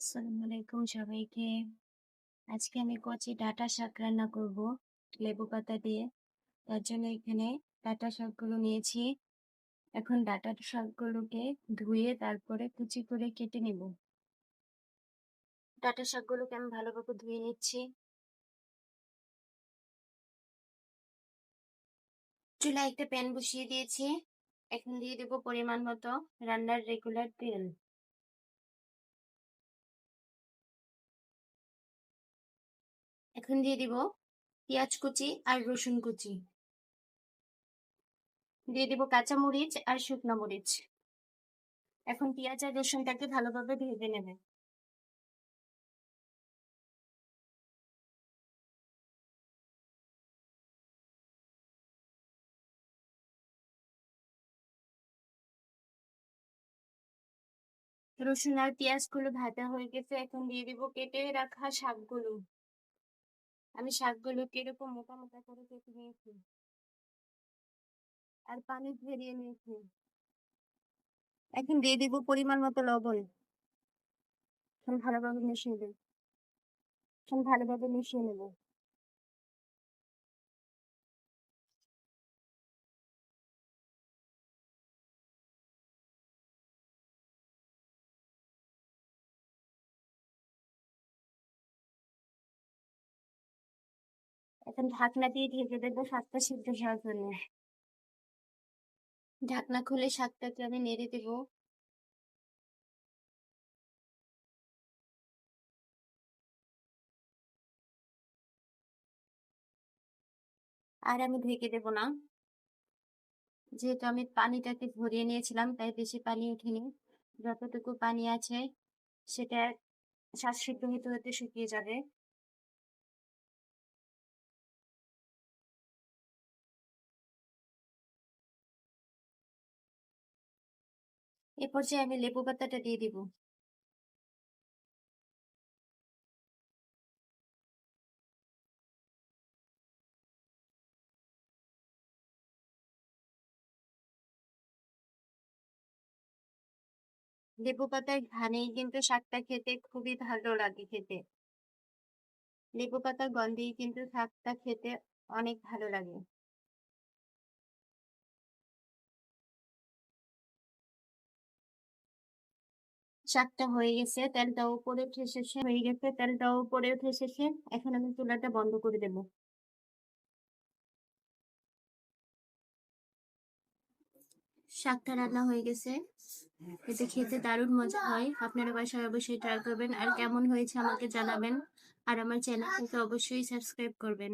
আসসালামু আলাইকুম সবাইকে। আজকে আমি কচি ডাঁটা শাক রান্না করব লেবু পাতা দিয়ে। তার জন্য এখানে ডাঁটা শাকগুলো নিয়েছি। এখন ডাঁটা শাকগুলোকে ধুয়ে তারপরে কুচি করে কেটে নেব। ডাঁটা শাকগুলোকে আমি ভালোভাবে ধুয়ে নিচ্ছি। চুলায় একটা প্যান বসিয়ে দিয়েছি। এখন দিয়ে দেব পরিমাণ মতো রান্নার রেগুলার তেল। এখন দিয়ে দিব পেঁয়াজ কুচি আর রসুন কুচি। দিয়ে দিব কাঁচা মরিচ আর শুকনো মরিচ। এখন পেঁয়াজ আর রসুনটাকে ভালোভাবে ভেজে নেবে। রসুন আর পেঁয়াজগুলো ভাজা হয়ে গেছে। এখন দিয়ে দিব কেটে রাখা শাকগুলো। আমি শাকগুলোকে এরকম মোটা মোটা করে কেটে নিয়েছি আর পানি ঝরিয়ে নিয়েছি। এখন দিয়ে দিব পরিমাণ মতো লবণ। এখন ভালোভাবে মিশিয়ে দেব। এখন ভালোভাবে মিশিয়ে নেব। এখন ঢাকনা দিয়ে ঢেকে দেবো শাকটা সিদ্ধ হওয়ার জন্য। ঢাকনা খুলে শাকটাকে আমি নেড়ে দেবো। আর আমি ঢেকে দেবো না, যেহেতু আমি পানিটাকে ঝরিয়ে নিয়েছিলাম তাই বেশি পানি উঠেনি। যতটুকু পানি আছে সেটা শাক সিদ্ধ হতে হতে শুকিয়ে যাবে। এ পর্যায়ে আমি লেবু পাতাটা দিয়ে দিব। লেবু পাতার ঘ্রাণেই কিন্তু শাকটা খেতে খুবই ভালো লাগে খেতে। লেবু পাতার গন্ধেই কিন্তু শাকটা খেতে অনেক ভালো লাগে। শাকটা হয়ে গেছে, তেলটাও উপরে উঠে এসেছে। হয়ে গেছে, তেলটাও উপরে উঠে এসেছে। এখন আমি চুলাটা বন্ধ করে দেব। শাকটা রান্না হয়ে গেছে। এতে খেতে দারুণ মজা হয়। আপনারা বাসায় অবশ্যই ট্রাই করবেন আর কেমন হয়েছে আমাকে জানাবেন। আর আমার চ্যানেলটাকে অবশ্যই সাবস্ক্রাইব করবেন।